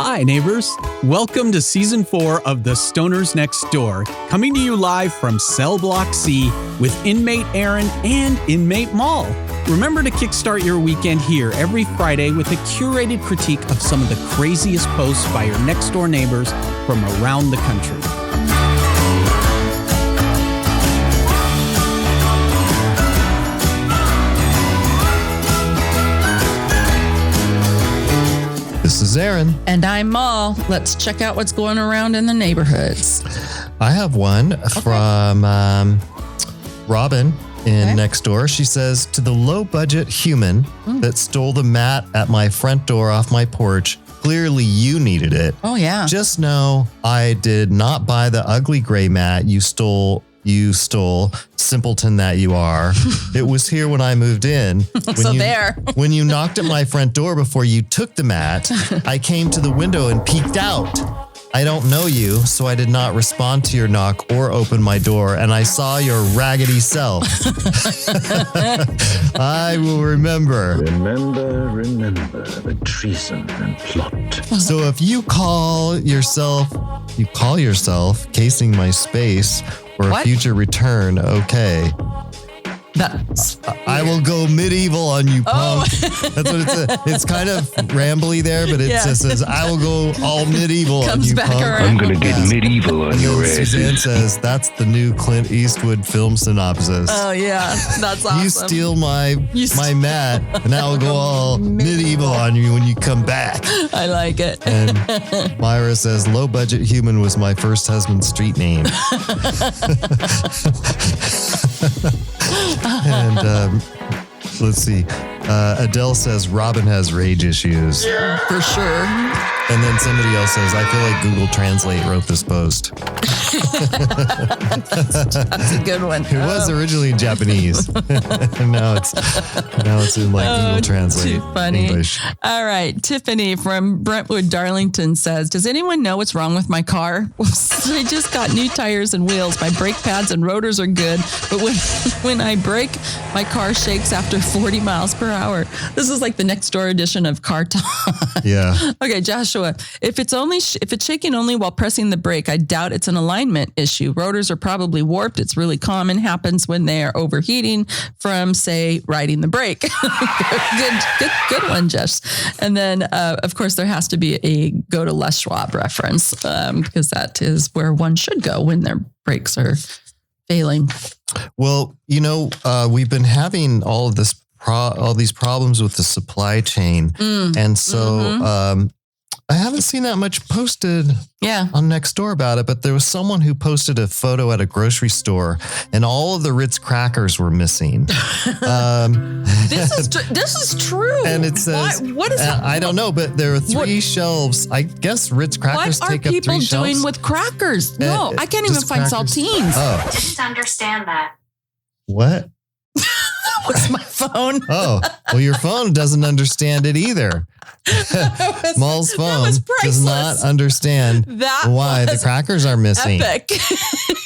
Hi, neighbors. Welcome to Season 4 of the Stoners Nextdoor, coming to you live from Cell Block C with inmate Aaron and inmate Mal. Remember to kickstart your weekend here every Friday with a curated critique of some of the craziest posts by your next-door neighbors from around the country. This is Aaron. And I'm Mal. Let's check out what's going around in the neighborhoods. I have one from Robin in Nextdoor. She says, to the low-budget human that stole the mat at my front door off my porch, clearly you needed it. Oh, yeah. Just know I did not buy the ugly gray mat you stole, simpleton that you are. It was here when I moved in. When you knocked at my front door before you took the mat, I came to the window and peeked out. I don't know you, so I did not respond to your knock or open my door, and I saw your raggedy self. I will remember. Remember the treason and plot. So if you call yourself casing my space for a future return, okay. I will go medieval on you, punk. That's what it says. It's kind of rambly there, but it just says, I will go all medieval on you, punk. I'm going to get medieval on your ass. Suzanne says, that's the new Clint Eastwood film synopsis. Oh, yeah. That's awesome. You steal my mat, and I will go all medieval on you when you come back. I like it. And Myra says, low budget human was my first husband's street name. And let's see. Adele says Robin has rage issues. For sure. And then somebody else says, I feel like Google Translate wrote this post. That's a good one. It was originally in Japanese. now it's in Google Translate. Too funny. English. All right. Tiffany from Brentwood, Darlington says, does anyone know what's wrong with my car? I just got new tires and wheels. My brake pads and rotors are good. But when I brake, my car shakes after 40 miles per hour. This is like the next door edition of Car Talk. Yeah. Okay, Joshua, if it's shaking only while pressing the brake, I doubt it's an alignment issue. Rotors are probably warped. It's really common. Happens when they are overheating from, say, riding the brake. good one, Jess. And then, of course, there has to be a go to Les Schwab reference because that is where one should go when their brakes are failing. Well, we've been having all these problems with the supply chain. And so I haven't seen that much posted on Nextdoor about it, but there was someone who posted a photo at a grocery store and all of the Ritz Crackers were missing. This is true. And it says, what is that? I don't know, but there are three shelves. I guess Ritz Crackers take up 3 shelves. What are people doing with crackers? No, I can't even find saltines. Oh. I didn't understand that. What? What's my phone? Oh, well, your phone doesn't understand it either. Mal's phone does not understand why the crackers are missing. Epic.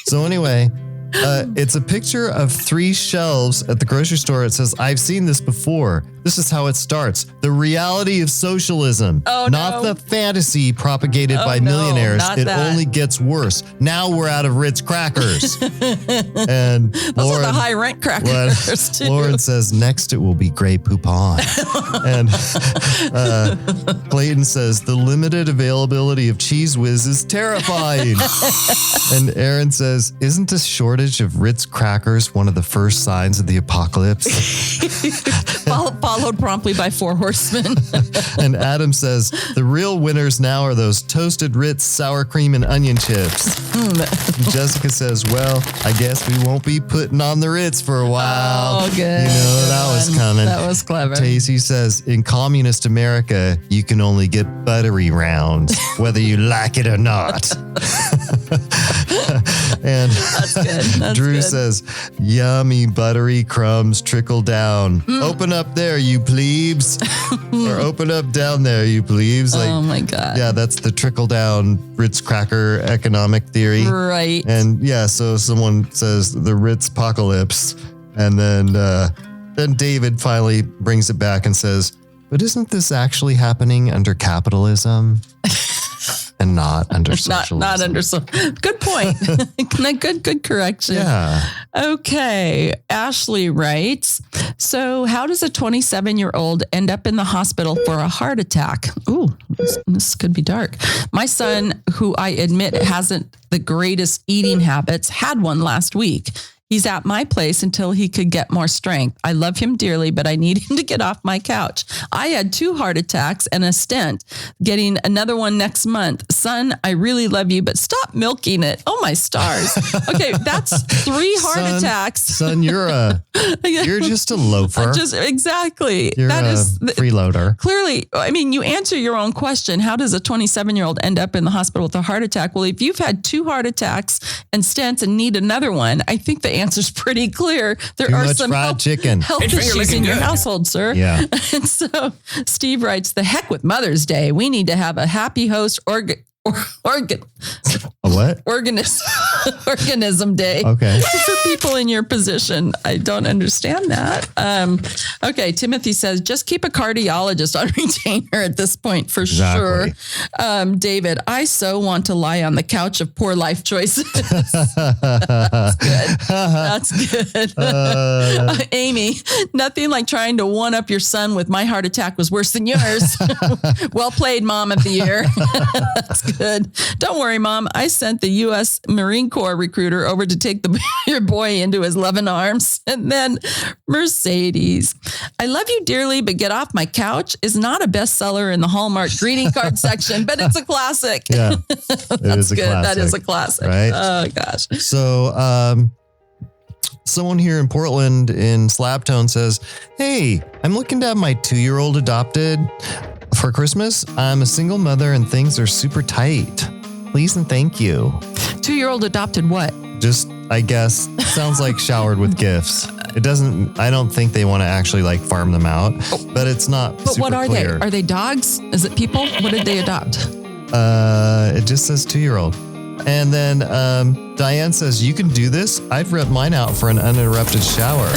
So anyway, it's a picture of 3 shelves at the grocery store. It says, I've seen this before. This is how it starts. The reality of socialism, not the fantasy propagated by millionaires. It only gets worse. Now we're out of Ritz Crackers. And those are the high rent crackers too. Lauren says, next it will be Grey Poupon. And Clayton says, the limited availability of Cheese Whiz is terrifying. And Aaron says, isn't a shortage of Ritz Crackers one of the first signs of the apocalypse? Followed promptly by 4 horsemen. And Adam says, the real winners now are those toasted Ritz sour cream and onion chips. Jessica says, well, I guess we won't be putting on the Ritz for a while. Oh, good. That was coming. That was clever. Tacy says, in communist America, you can only get buttery rounds, whether you like it or not. And that's good. That's Drew good. says, yummy buttery crumbs trickle down. Open up there, you plebes. Or open up down there, you plebes. Oh my God. Yeah, that's the trickle down Ritz cracker economic theory. Right. And so someone says the Ritz apocalypse. And then David finally brings it back and says, but isn't this actually happening under capitalism? And not under socialism. Not under good point. good correction. Yeah. Okay. Ashley writes, so how does a 27-year-old end up in the hospital for a heart attack? Ooh, this could be dark. My son, who I admit hasn't the greatest eating habits, had one last week. He's at my place until he could get more strength. I love him dearly, but I need him to get off my couch. I had 2 heart attacks and a stent, getting another one next month. Son, I really love you, but stop milking it. Oh, my stars. Okay, that's 3 heart attacks. Son, you're just a loafer. Exactly. You're a freeloader. Clearly, I mean, you answer your own question. How does a 27-year-old end up in the hospital with a heart attack? Well, if you've had 2 heart attacks and stents and need another one, I think the answer's pretty clear. There are some health issues in your household, sir. Yeah. And so Steve writes, the heck with Mother's Day. We need to have a happy host organism day. Okay. For people in your position. I don't understand that. Okay. Timothy says, just keep a cardiologist on retainer at this point for sure. David, I so want to lie on the couch of poor life choices. That's good. Amy, nothing like trying to one up your son with my heart attack was worse than yours. Well played, Mom of the Year. That's good. Don't worry, Mom. I sent the U.S. Marine Corps recruiter over to take your boy into his loving arms. And then Mercedes, I love you dearly, but get off my couch is not a bestseller in the Hallmark greeting card section, but it's a classic. Yeah, that's good. That is a classic. Right? Oh, gosh. So, someone here in Portland in Slabtone says, hey, I'm looking to have my 2-year-old adopted for Christmas. I'm a single mother and things are super tight. Please and thank you. 2-year-old adopted what? Just, I guess, sounds like showered with gifts. I don't think they want to actually like farm them out, but it's not super clear. But what are they? Are they dogs? Is it people? What did they adopt? It just says 2-year-old. And then Diane says, you can do this. I'd rent mine out for an uninterrupted shower.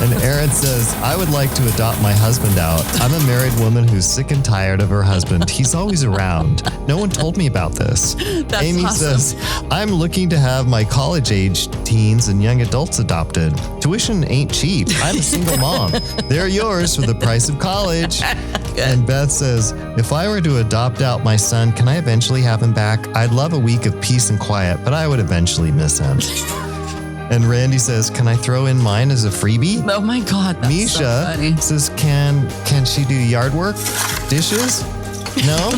And Aaron says, I would like to adopt my husband out. I'm a married woman who's sick and tired of her husband. He's always around. No one told me about this. That's Amy awesome. says, I'm looking to have my college-age teens and young adults adopted. Tuition ain't cheap. I'm a single mom. They're yours for the price of college. And Beth says, if I were to adopt out my son, can I eventually have him back? I'd love a week of peace and quiet, but I would eventually miss him. And Randy says, can I throw in mine as a freebie? Oh my God, that's Misha so funny. says, can she do yard work? Dishes? No?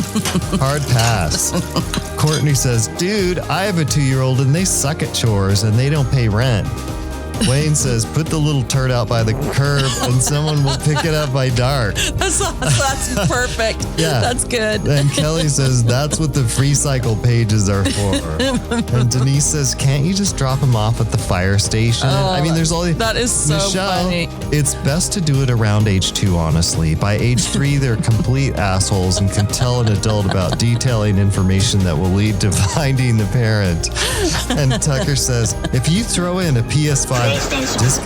Hard pass. Courtney says, dude, I have a 2-year-old and they suck at chores and they don't pay rent. Wayne says, put the little turd out by the curb and someone will pick it up by dark. That's perfect. Yeah. That's good. And Kelly says, that's what the free cycle pages are for. And Denise says, can't you just drop them off at the fire station? I mean, there's all these. That is so Michelle, funny. It's best to do it around age 2, honestly. By age 3, they're complete assholes and can tell an adult about detailing information that will lead to finding the parent. And Tucker says, if you throw in a PS5 disc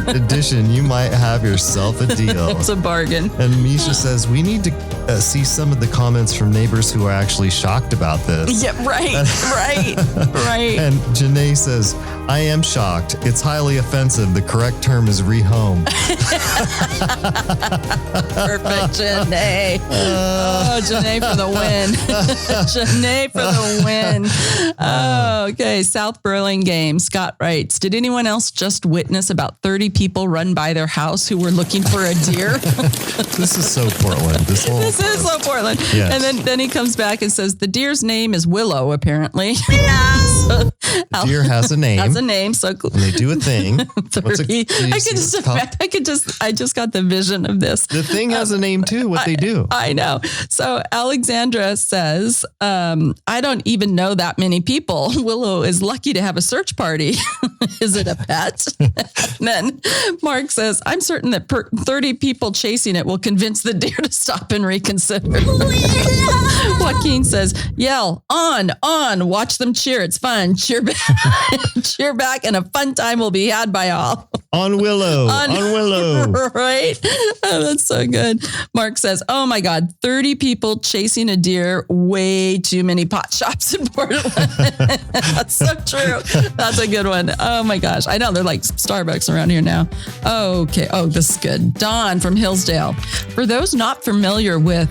edition, you might have yourself a deal. It's a bargain. And Misha says, we need to see some of the comments from neighbors who are actually shocked about this. Yeah, right. And Janae says, I am shocked. It's highly offensive. The correct term is rehome. Perfect, Janae. Janae for the win. Janae for the win. Oh, okay. South Berlin game. Scott writes, did anyone else just witness about 30 people run by their house who were looking for a deer? This is so Portland. This is so Portland. Yes. And then he comes back and says, the deer's name is Willow, apparently. The deer has a name. Has a name. So and they do a thing. 30. I just got the vision of this. The thing has a name too, what they do. I know. So Alexandra says, I don't even know that many people. Willow is lucky to have a search party. Is it a pet? And then Mark says, I'm certain that 30 people chasing it will convince the deer to stop and reconsider. Joaquin says, yell, on, watch them cheer. It's fun. Cheer cheer back, and a fun time will be had by all. On Willow. On Willow. Right? Oh, that's so good. Mark says, oh my God, 30 people chasing a deer. Way too many pot shops in Portland. That's so true. That's a good one. Oh my gosh. I know they're like Starbucks around here now. Okay. Oh, this is good. Dawn from Hillsdale. For those not familiar with,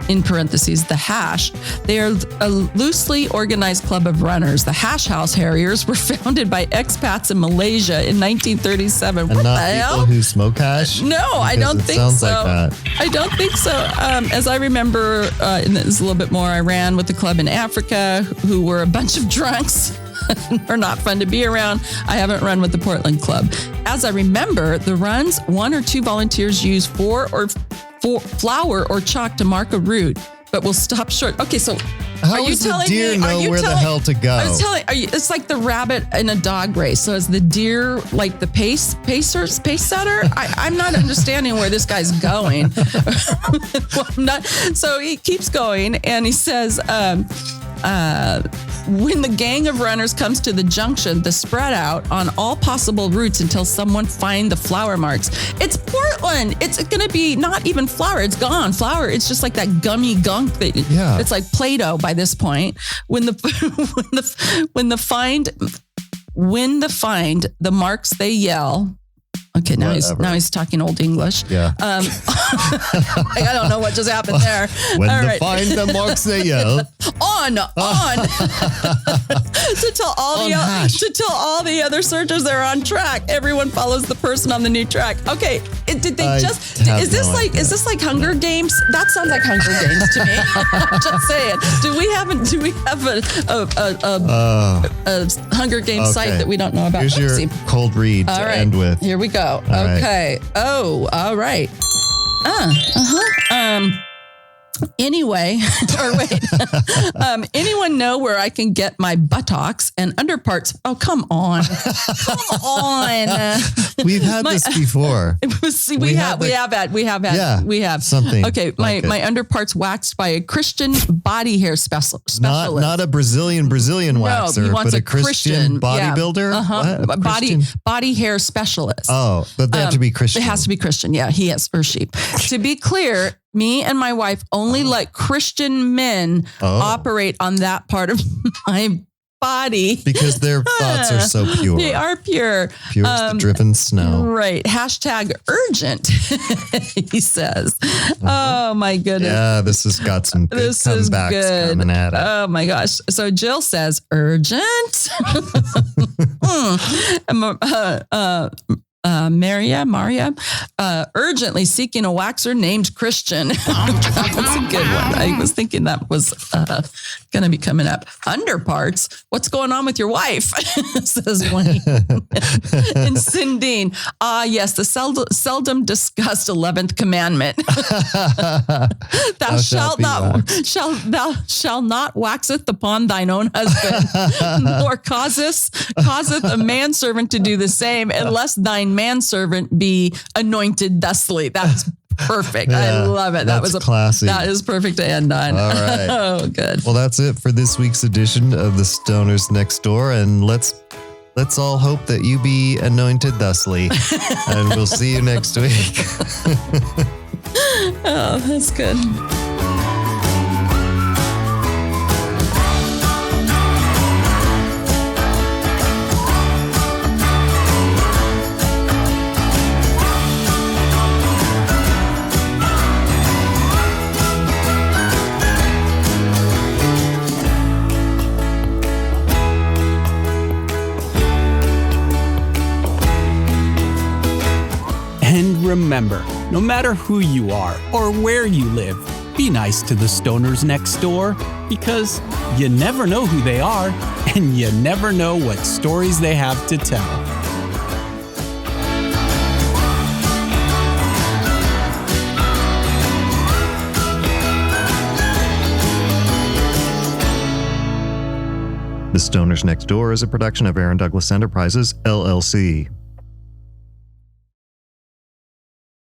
in parentheses, the Hash, they are a loosely organized club of runners. The Hash House Harriers were founded by expats in Malaysia in 1937. And what not the hell? People who smoke hash? No, I don't think so. Sounds like that. I don't think so. As I remember, and this is a little bit more, I ran with a club in Africa who were a bunch of drunks. Are not fun to be around. I haven't run with the Portland Club. As I remember, the runs, 1 or 2 volunteers use flour or chalk to mark a route, but will stop short. Okay, so how does the deer know where the hell to go? I was telling you, it's like the rabbit in a dog race. So is the deer like the pace setter? I'm not understanding where this guy's going. Well, so he keeps going and he says, when the gang of runners comes to the junction, they spread out on all possible routes until someone find the flour marks. It's Portland. It's going to be not even flour. It's gone. Flour. It's just like that gummy gunk that it's like Play-Doh by this point. When the find the marks, they yell. Okay, now he's talking Old English. Yeah. I don't know what just happened there. When find the marks, they yell. On. to tell all the other searchers they're on track. Everyone follows the person on the new track. Okay, is this like Hunger Games? That sounds like Hunger Games to me. I'm just saying. Do we have a Hunger Games site that we don't know about? Here's your cold read to end with. Here we go. Okay. Right. Oh, all right. Anyway, or wait. Anyone know where I can get my buttocks and underparts? Oh, come on. Come on. We've had this before. We have something. Okay. My underparts waxed by a Christian body hair specialist. Not a Brazilian waxer, but a Christian bodybuilder. Body hair specialist. Oh, but they have to be Christian. It has to be Christian. Yeah. He has or she. To be clear, me and my wife only let Christian men operate on that part of my body. Because their thoughts are so pure. They are pure. Pure as the driven snow. Right. #urgent, he says. Oh, my goodness. Yeah, this has got some good comebacks coming at it. Oh, my gosh. So Jill says, urgent? Maria, urgently seeking a waxer named Christian. That's a good one. I was thinking that was going to be coming up. Underparts? What's going on with your wife? Says Wayne. And Cindine. Yes, the seldom discussed 11th commandment. Thou shalt not waxeth upon thine own husband, nor causeth a manservant to do the same, unless thine manservant be anointed thusly. That's perfect. I love it. That was classy. That is perfect to end on. All right. Oh, good. Well, that's it for this week's edition of the Stoners Nextdoor, and let's all hope that you be anointed thusly. And we'll see you next week. Oh, that's good. And remember, no matter who you are or where you live, be nice to the Stoners next door, because you never know who they are and you never know what stories they have to tell. The Stoners Next Door is a production of Aaron Douglas Enterprises, LLC.